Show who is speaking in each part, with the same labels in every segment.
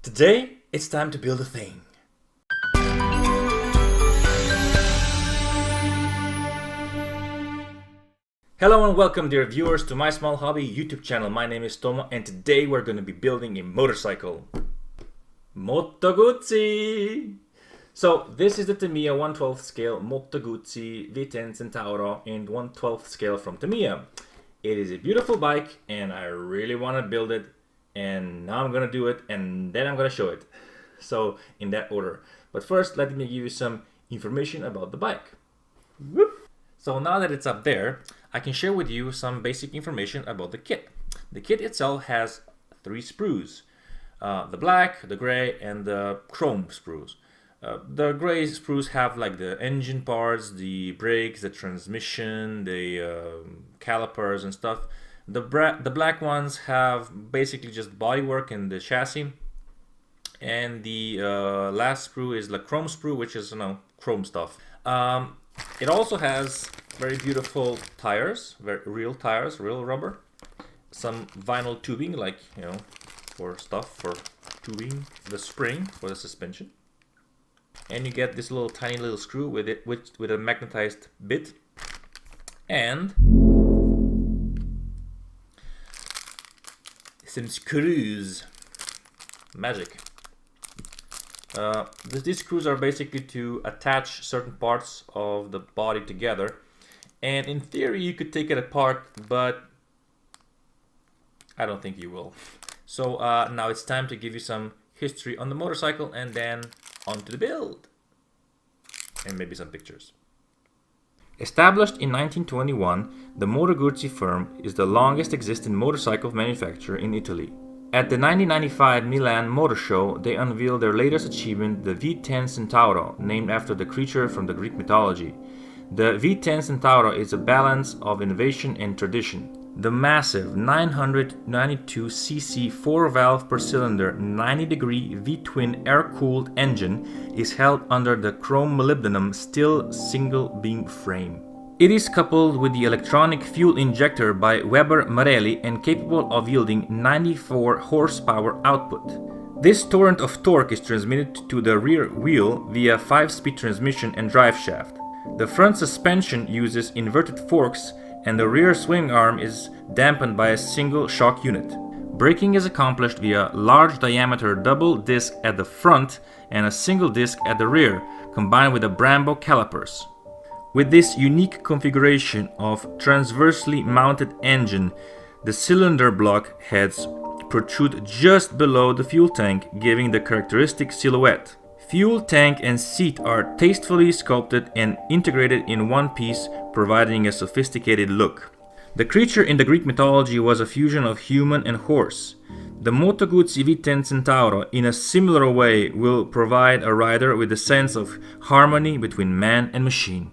Speaker 1: Today, it's time to build a thing. Hello and welcome, dear viewers, to my small hobby YouTube channel. My name is Tomo and today we're going to be building a motorcycle. Moto Guzzi! So this is the Tamiya 1/12 scale Moto Guzzi V10 Centauro in 1/12 scale from Tamiya. It is a beautiful bike and I really want to build it, and now I'm going to do it and then I'm going to show it. So in that order. But first let me give you some information about the bike. Whoop. So now that it's up there, I can share with you some basic information about the kit. The kit itself has 3 sprues. The black, the gray, and the chrome sprues. The gray sprues have like the engine parts, the brakes, the transmission, the calipers and stuff. The black ones have basically just bodywork and the chassis. And the last sprue is the chrome sprue, which is, chrome stuff. It also has very beautiful tires, real tires, real rubber. Some vinyl tubing, like, for tubing, the spring for the suspension. And you get this tiny little screw with it, with a magnetized bit. And some screws. Magic. These screws are basically to attach certain parts of the body together, and in theory you could take it apart, but I don't think you will. So now it's time to give you some history on the motorcycle and then on to the build and maybe some pictures. Established in 1921, the Moto Guzzi firm is the longest existing motorcycle manufacturer in Italy. At the 1995 Milan Motor Show, they unveiled their latest achievement, the V10 Centauro, named after the creature from the Greek mythology. The V10 Centauro is a balance of innovation and tradition. The massive 992cc 4-valve per cylinder 90-degree V-twin air-cooled engine is held under the chrome molybdenum steel single-beam frame. It is coupled with the electronic fuel injector by Weber Marelli and capable of yielding 94 horsepower output. This torrent of torque is transmitted to the rear wheel via 5-speed transmission and drive shaft. The front suspension uses inverted forks and the rear swing arm is dampened by a single shock unit. Braking is accomplished via large diameter double disc at the front and a single disc at the rear, combined with the Brembo calipers. With this unique configuration of transversely mounted engine, the cylinder block heads protrude just below the fuel tank, giving the characteristic silhouette. Fuel tank and seat are tastefully sculpted and integrated in one piece, providing a sophisticated look. The creature in the Greek mythology was a fusion of human and horse. The Moto Guzzi V10 Centauro, in a similar way, will provide a rider with a sense of harmony between man and machine.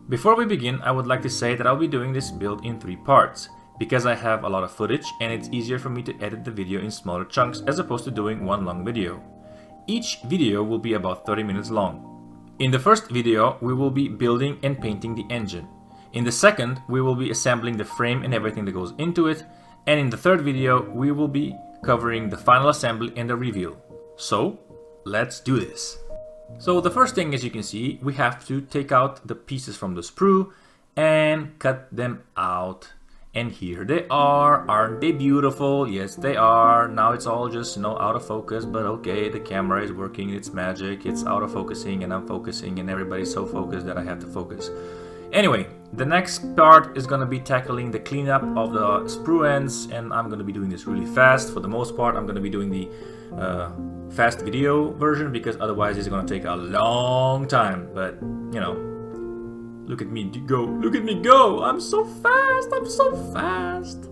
Speaker 1: Before we begin, I would like to say that I'll be doing this build in 3 parts, because I have a lot of footage and it's easier for me to edit the video in smaller chunks as opposed to doing one long video. Each video will be about 30 minutes long. In the first video, we will be building and painting the engine. In the second, we will be assembling the frame and everything that goes into it. And in the third video, we will be covering the final assembly and the reveal. So, let's do this. So the first thing, as you can see, we have to take out the pieces from the sprue and cut them out. And here they are. Aren't they beautiful? Yes, they are. Now it's all just, out of focus, but okay, the camera is working, it's magic, it's out of focusing and I'm focusing and everybody's so focused that I have to focus. Anyway, the next part is gonna be tackling the cleanup of the sprue ends, and I'm gonna be doing this really fast. For the most part, I'm gonna be doing the fast video version because otherwise it's gonna take a long time, but look at me go, look at me go, I'm so fast, I'm so fast.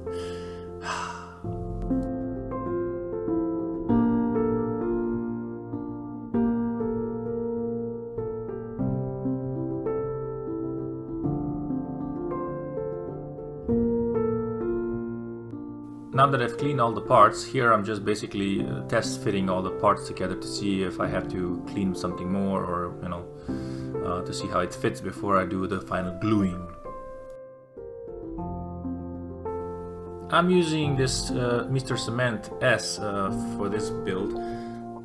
Speaker 1: Now that I've cleaned all the parts, here I'm just basically test fitting all the parts together to see if I have to clean something more or, to see how it fits before I do the final gluing. I'm using this Mr. Cement S for this build.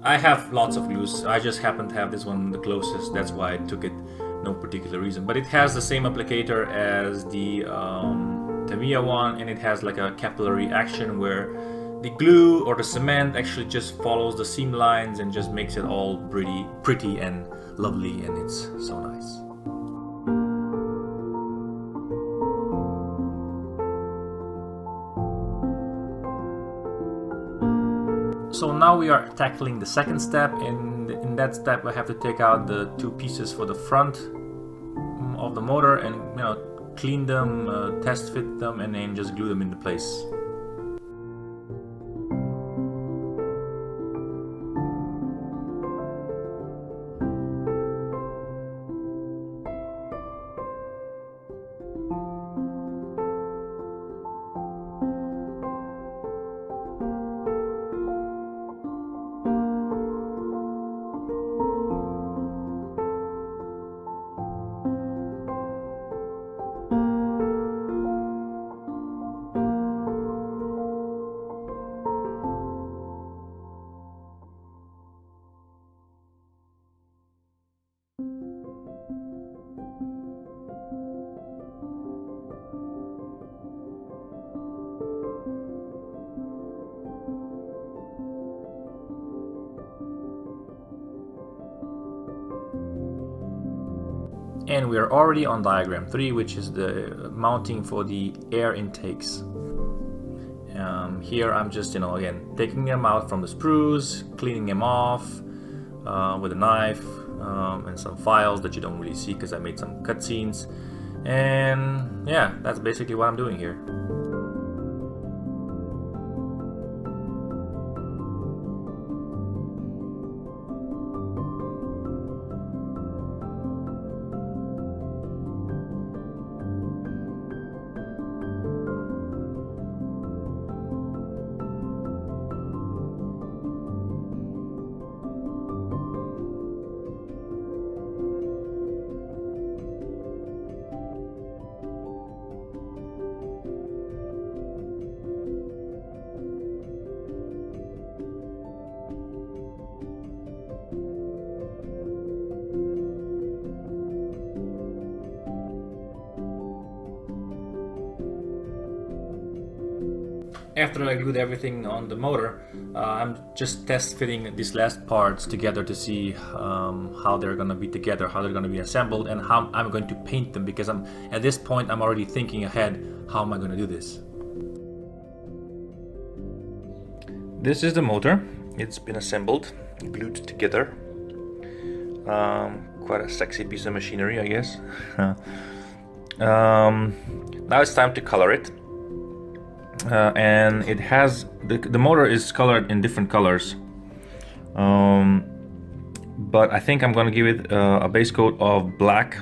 Speaker 1: I have lots of glues, I just happen to have this one the closest, that's why I took it, no particular reason. But it has the same applicator as the Tamiya one, and it has like a capillary action where the glue or the cement actually just follows the seam lines and just makes it all pretty and lovely, and it's so nice. So now we are tackling the second step, and in that step I have to take out the two pieces for the front of the motor and clean them, test fit them, and then just glue them into place. And we are already on diagram 3, which is the mounting for the air intakes. Here I'm just, again, taking them out from the sprues, cleaning them off with a knife and some files that you don't really see because I made some cutscenes. And yeah, that's basically what I'm doing here. After I glued everything on the motor, I'm just test fitting these last parts together to see how they're gonna be together, how they're gonna be assembled, and how I'm going to paint them, because at this point I'm already thinking ahead, how am I gonna do this? This is the motor. It's been assembled, glued together. Quite a sexy piece of machinery, I guess. Now it's time to color it. And it has the motor is colored in different colors, but I think I'm gonna give it a base coat of black,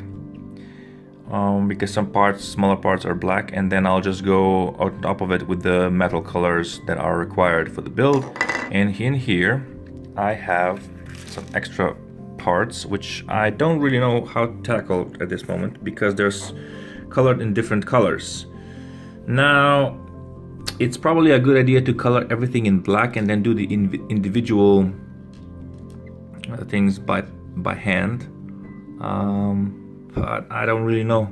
Speaker 1: because some parts, smaller parts, are black, and then I'll just go on top of it with the metal colors that are required for the build. And in here I have some extra parts which I don't really know how to tackle at this moment, because there's colored in different colors. Now it's probably a good idea to color everything in black and then do the individual things by hand, but I don't really know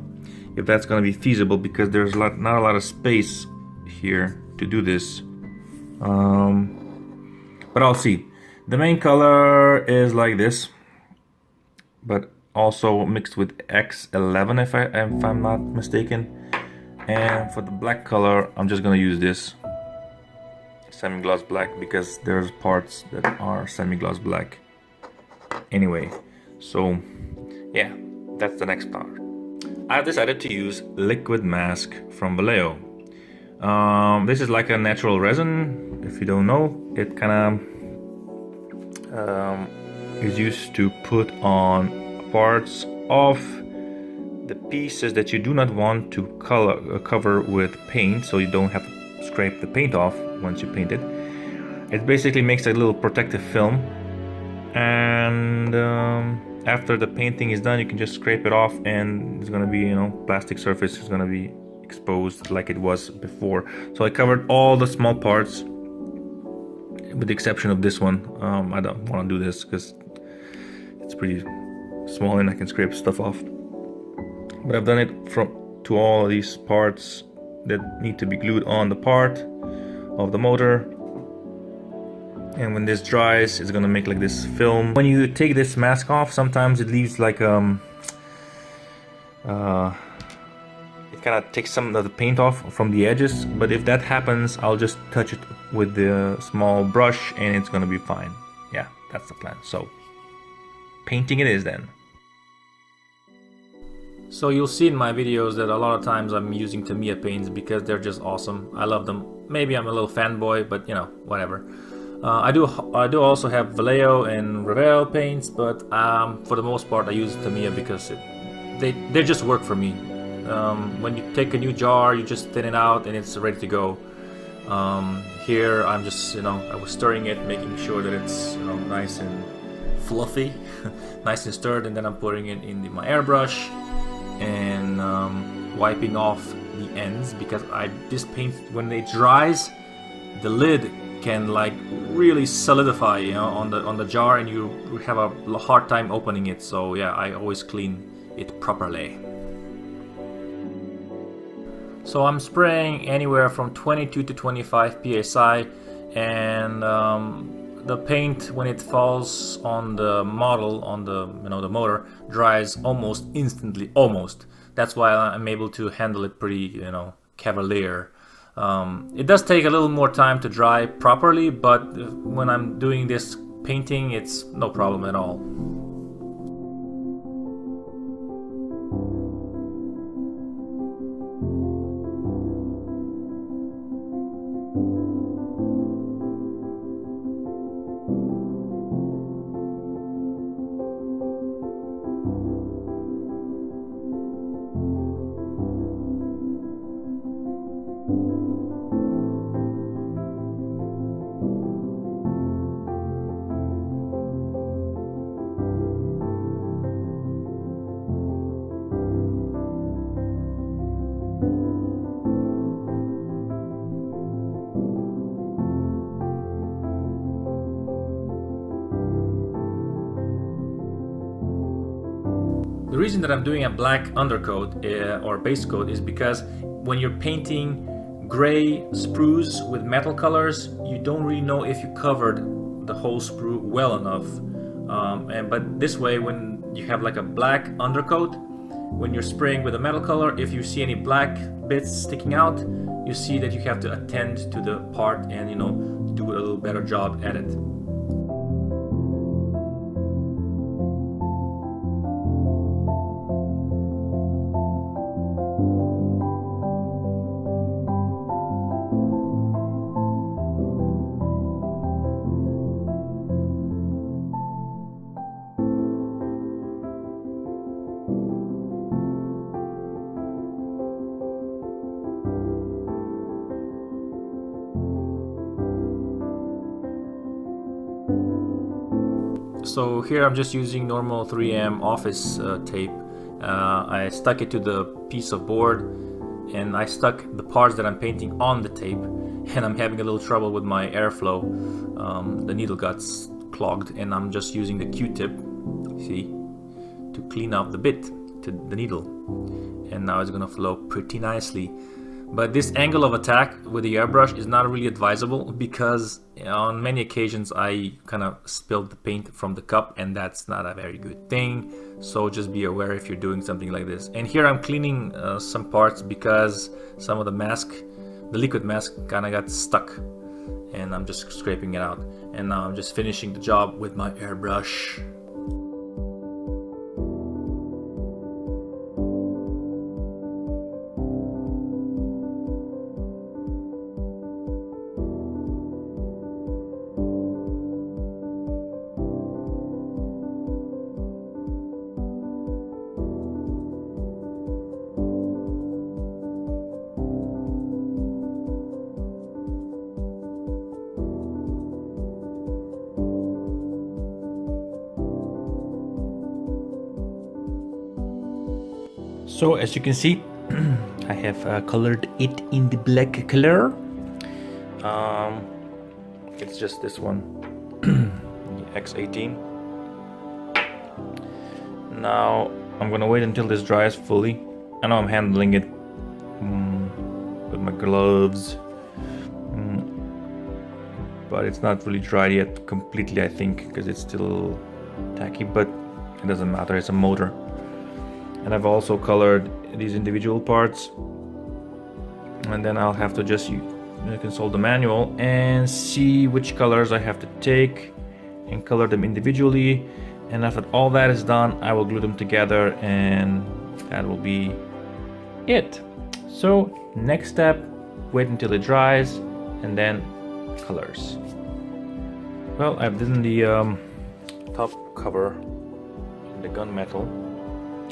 Speaker 1: if that's going to be feasible, because there's not a lot of space here to do this, but I'll see. The main color is like this, but also mixed with X11 if I'm not mistaken. And for the black color, I'm just gonna use this semi-gloss black, because there's parts that are semi-gloss black anyway. So yeah, that's the next part. I've decided to use liquid mask from Vallejo. This is like a natural resin. If you don't know, it kind of is used to put on parts of the pieces that you do not want to cover with paint, so you don't have to scrape the paint off once you paint it. It basically makes a little protective film, and after the painting is done, you can just scrape it off, and it's gonna be, plastic surface is gonna be exposed like it was before. So I covered all the small parts with the exception of this one. I don't want to do this because it's pretty small and I can scrape stuff off. But I've done it to all of these parts that need to be glued on the part of the motor. And when this dries, it's gonna make like this film. When you take this mask off, sometimes it leaves like it kind of takes some of the paint off from the edges, but if that happens, I'll just touch it with the small brush and it's gonna be fine. Yeah, that's the plan. So painting it is then. So you'll see in my videos that a lot of times I'm using Tamiya paints because they're just awesome. I love them. Maybe I'm a little fanboy, but you know, whatever. I do also have Vallejo and Revell paints, but for the most part I use Tamiya because they just work for me. When you take a new jar, you just thin it out and it's ready to go. Here I'm just, I was stirring it, making sure that it's nice and fluffy, nice and stirred, and then I'm putting it in my airbrush and wiping off the ends because this paint, when it dries, the lid can like really solidify on the jar and you have a hard time opening it. So yeah, I always clean it properly. So I'm spraying anywhere from 22 to 25 psi, and the paint, when it falls on the model, on the the motor, dries almost instantly. Almost. That's why I'm able to handle it pretty cavalier. It does take a little more time to dry properly, but when I'm doing this painting, it's no problem at all. The reason that I'm doing a black undercoat or base coat is because when you're painting gray sprues with metal colors, you don't really know if you covered the whole sprue well enough. But this way, when you have like a black undercoat, when you're spraying with a metal color, if you see any black bits sticking out, you see that you have to attend to the part and do a little better job at it. So here I'm just using normal 3M office tape. I stuck it to the piece of board and I stuck the parts that I'm painting on the tape, and I'm having a little trouble with my airflow. The needle got clogged and I'm just using the Q-tip, see, to clean up the bit to the needle, and now it's gonna flow pretty nicely. But this angle of attack with the airbrush is not really advisable because on many occasions I kind of spilled the paint from the cup, and that's not a very good thing. So just be aware if you're doing something like this. And here I'm cleaning some parts because some of the mask, the liquid mask, kind of got stuck, and I'm just scraping it out. And now I'm just finishing the job with my airbrush. So as you can see, I have colored it in the black color. It's just this one, X18. Now I'm gonna wait until this dries fully. I know I'm handling it with my gloves, but it's not really dried yet completely, I think, because it's still tacky, but it doesn't matter, it's a motor. And I've also colored these individual parts, and then I'll have to just consult the manual and see which colors I have to take and color them individually. And after all that is done, I will glue them together, and that will be it. So next step, wait until it dries and then colors. Well, I've done the top cover, the gunmetal,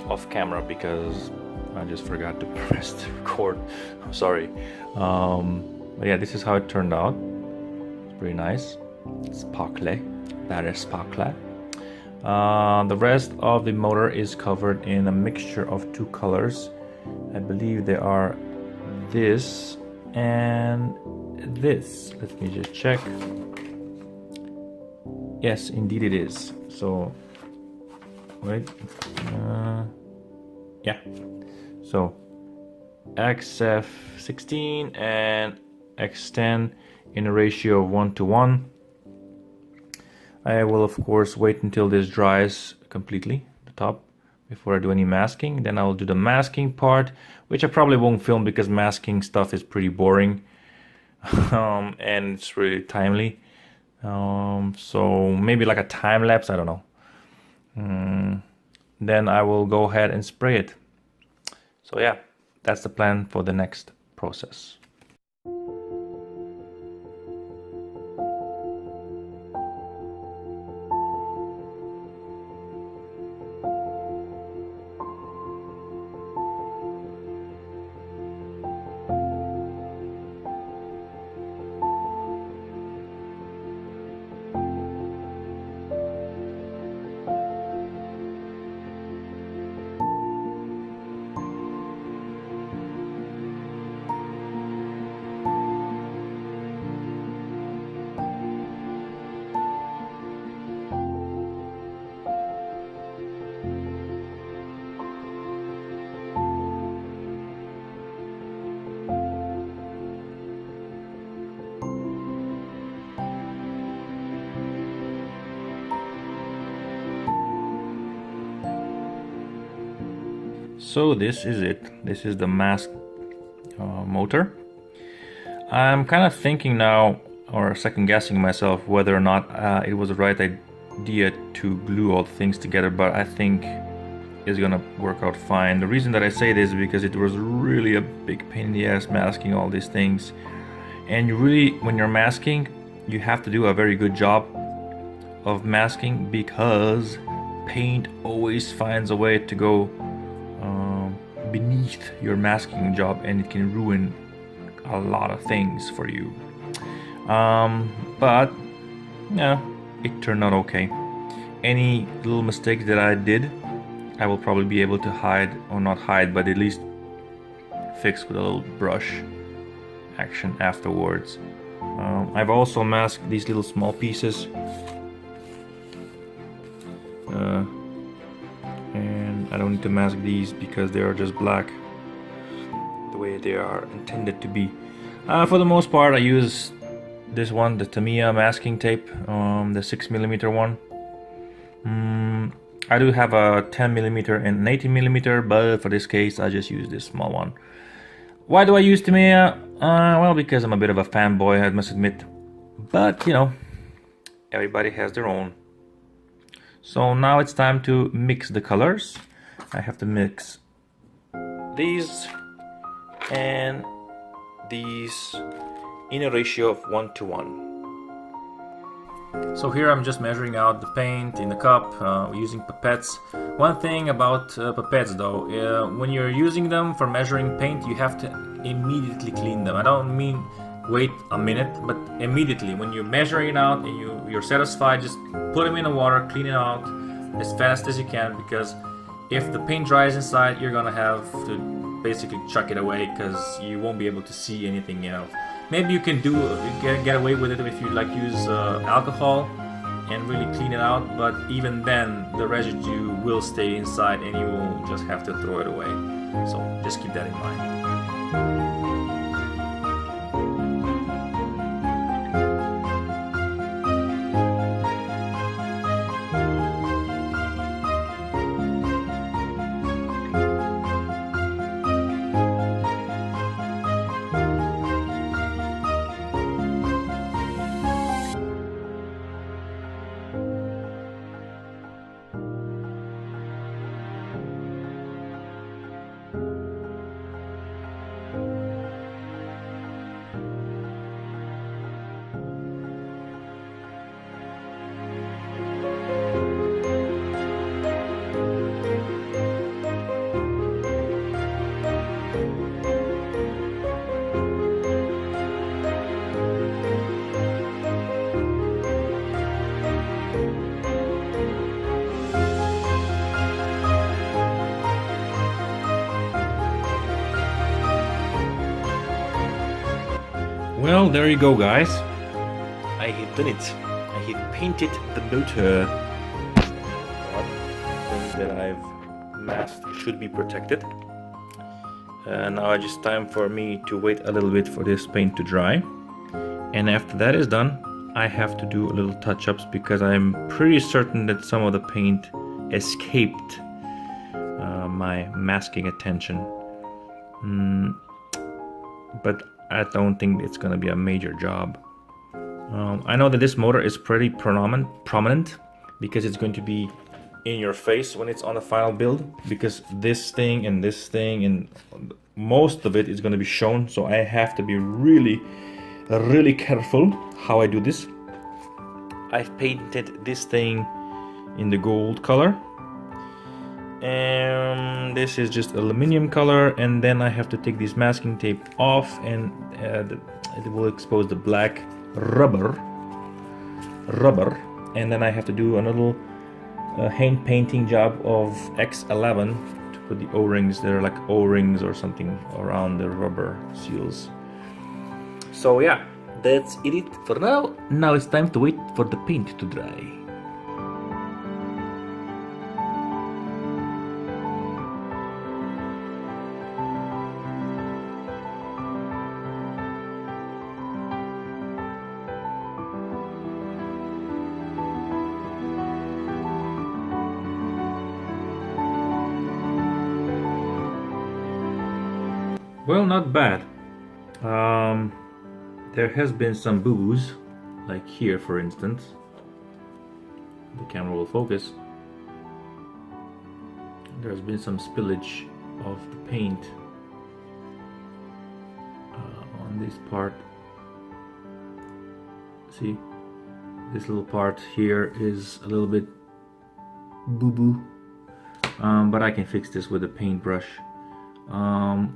Speaker 1: off camera because I just forgot to press the record. I'm sorry. But yeah, this is how it turned out. It's pretty nice. Sparkly. That is sparkly. The rest of the motor is covered in a mixture of two colors. I believe they are this and this. Let me just check. Yes, indeed it is. So, wait. Yeah. So, XF16 and X10 in a ratio of 1:1. I will of course wait until this dries completely, the top, before I do any masking. Then I will do the masking part, which I probably won't film because masking stuff is pretty boring and it's really timely. So maybe like a time lapse, I don't know. Then I will go ahead and spray it. So yeah, that's the plan for the next process. So this is it. This is the mask motor. I'm kind of thinking now, or second guessing myself, whether or not it was the right idea to glue all the things together, but I think it's gonna work out fine. The reason that I say this is because it was really a big pain in the ass masking all these things, and you really, when you're masking, you have to do a very good job of masking because paint always finds a way to go beneath your masking job, and it can ruin a lot of things for you. But yeah, it turned out okay. Any little mistakes that I did, I will probably be able to hide, or not hide, but at least fix with a little brush action afterwards. I've also masked these little small pieces, and I don't need to mask these because they are just black the way they are intended to be. For the most part, I use this one, the Tamiya masking tape, the 6mm one. I do have a 10mm and an 18mm, but for this case I just use this small one. Why do I use Tamiya? Well, because I'm a bit of a fanboy, I must admit. But, you know, everybody has their own. So now it's time to mix the colors. I have to mix these and these in a ratio of 1:1. So here I'm just measuring out the paint in the cup using pipettes. One thing about pipettes though, when you're using them for measuring paint, you have to immediately clean them. I don't mean wait a minute, but immediately when you're measuring it out and you're satisfied, just put them in the water, clean it out as fast as you can, because if the paint dries inside, you're gonna have to basically chuck it away because you won't be able to see anything else. Maybe you can get away with it if you like use alcohol and really clean it out, but even then the residue will stay inside and you will just have to throw it away. So just keep that in mind. Well, there you go, guys. I have done it. I have painted the motor. Things that I've masked should be protected. Now it's just time for me to wait a little bit for this paint to dry. And after that is done, I have to do a little touch-ups because I'm pretty certain that some of the paint escaped my masking attention. But I don't think it's gonna be a major job. I know that this motor is pretty prominent because it's going to be in your face when it's on the final build, because this thing and most of it is going to be shown, so I have to be really careful how I do this. I've painted this thing in the gold color, and this is just aluminum color, and then I have to take this masking tape off, and it will expose the black rubber, and then I have to do a little hand painting job of X11 to put the O-rings. They're like O-rings or something around the rubber seals. So yeah, that's it for now. Now it's time to wait for the paint to dry. Well, not bad. There has been some boo-boos, like here for instance. The camera will focus. There's been some spillage of the paint on this part. See, this little part here is a little bit boo-boo, but I can fix this with a paintbrush.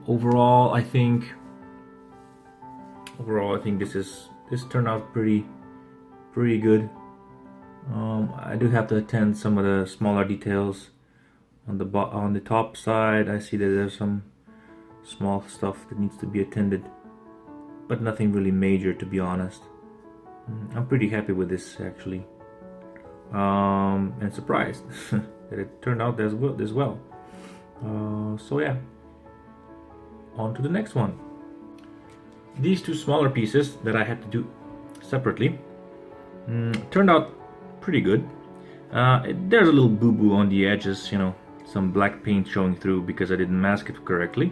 Speaker 1: Overall, I think this turned out pretty good. I do have to attend some of the smaller details on the top side. I see that there's some small stuff that needs to be attended, but nothing really major, to be honest. I'm pretty happy with this actually, and surprised that it turned out as well. So yeah. On to the next one. These two smaller pieces that I had to do separately turned out pretty good. There's a little boo-boo on the edges, you know, some black paint showing through because I didn't mask it correctly,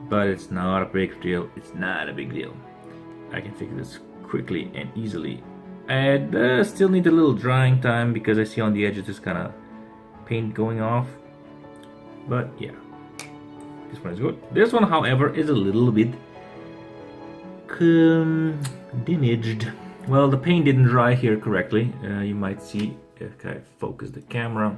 Speaker 1: but it's not a big deal. It's not a big deal. I can fix this quickly and easily. I still need a little drying time because I see on the edges this kind of paint going off, but yeah. This one is good. This one, however, is a little bit damaged. Well, the paint didn't dry here correctly. You might see if I focus the camera.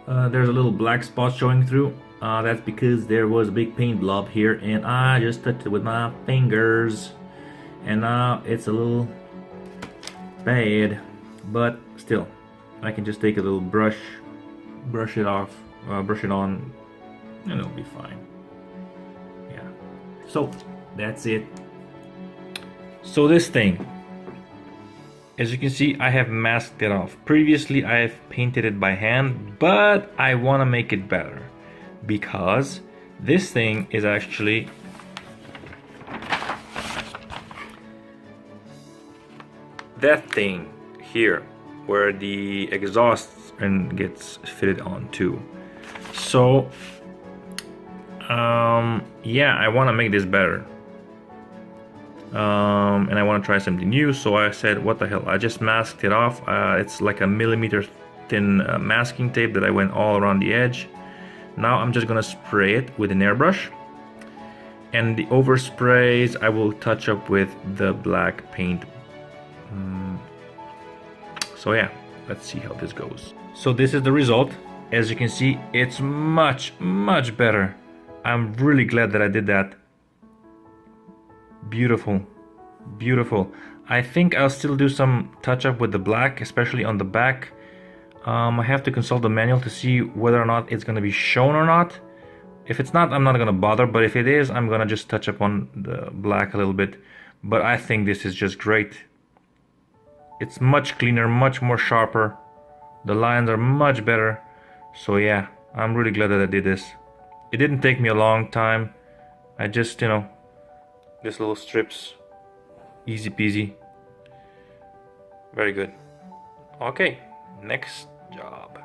Speaker 1: There's a little black spot showing through. That's because there was a big paint blob here, and I just touched it with my fingers, and now it's a little bad. But still, I can just take a little brush it off, brush it on and it'll be fine. Yeah, so that's it. So this thing, as you can see, I have masked it off. Previously I have painted it by hand, but I want to make it better because this thing is actually that thing here where the exhaust and gets fitted on too. So yeah, I want to make this better, and I want to try something new. So I said, what the hell, I just masked it off. It's like a millimeter thin masking tape that I went all around the edge. Now I'm just gonna spray it with an airbrush, and the oversprays I will touch up with the black paint. So yeah, let's see how this goes. So this is the result. As you can see, it's much better. I'm really glad that I did that. Beautiful, beautiful. I think I'll still do some touch up with the black, especially on the back. I have to consult the manual to see whether or not it's gonna be shown or not. If it's not, I'm not gonna bother, but if it is, I'm gonna just touch up on the black a little bit. But I think this is just great. It's much cleaner, much more sharper. The lines are much better. So yeah, I'm really glad that I did this. It didn't take me a long time. I just, you know, these little strips, easy peasy. Very good. Okay, next job.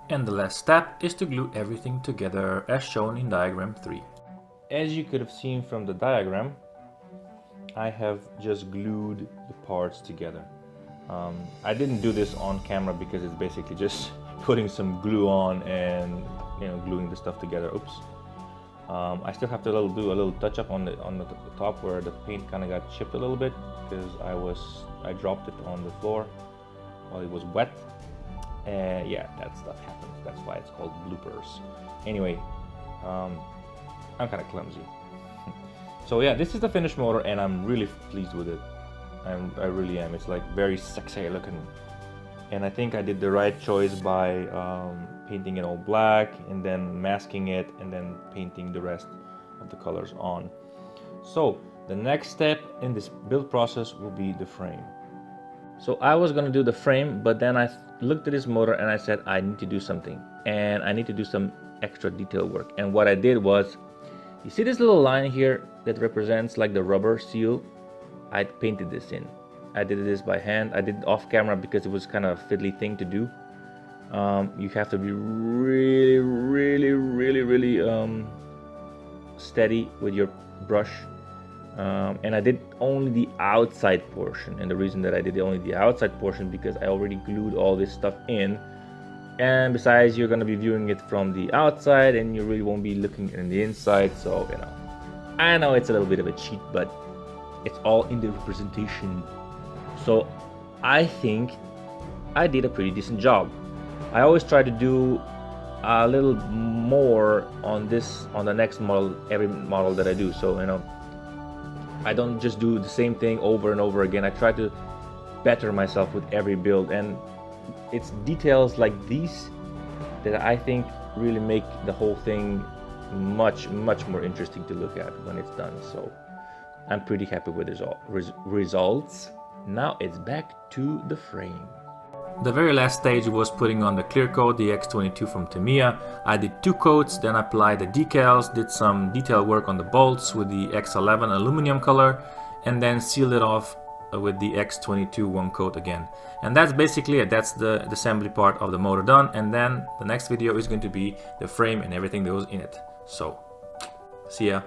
Speaker 1: And the last step is to glue everything together as shown in diagram 3. As you could have seen from the diagram, I have just glued the parts together. I didn't do this on camera because it's basically just putting some glue on and, you know, gluing the stuff together. Oops. I still have to do a little touch up on the top where the paint kind of got chipped a little bit because I dropped it on the floor while it was wet. And yeah, that stuff happens. That's why it's called bloopers. Anyway, I'm kind of clumsy. So yeah, this is the finished motor and I'm really pleased with it. I really am. It's like very sexy looking. And I think I did the right choice by painting it all black and then masking it and then painting the rest of the colors on. So the next step in this build process will be the frame. So I was gonna do the frame, but then I looked at this motor and I said I need to do something and I need to do some extra detail work. And what I did was, you see this little line here that represents like the rubber seal? I painted this in. I did this by hand. I did it off camera because it was kind of a fiddly thing to do. You have to be really steady with your brush. And I did only the outside portion. And the reason that I did only the outside portion because I already glued all this stuff in. And besides, you're going to be viewing it from the outside and you really won't be looking in the inside. So, you know, I know it's a little bit of a cheat, but it's all in the representation. So I think I did a pretty decent job. I always try to do a little more on the next model, every model that I do. So, you know, I don't just do the same thing over and over again. I try to better myself with every build, and it's details like these that I think really make the whole thing much more interesting to look at when it's done. So I'm pretty happy with the results. Now it's back to the frame. The very last stage was putting on the clear coat, the X22 from Tamiya. I did 2 coats, then applied the decals, did some detail work on the bolts with the X11 aluminum color, and then sealed it off with the X22 1 coat again. And that's basically it. That's the assembly part of the motor done, and then the next video is going to be the frame and everything that goes in it. So, see ya.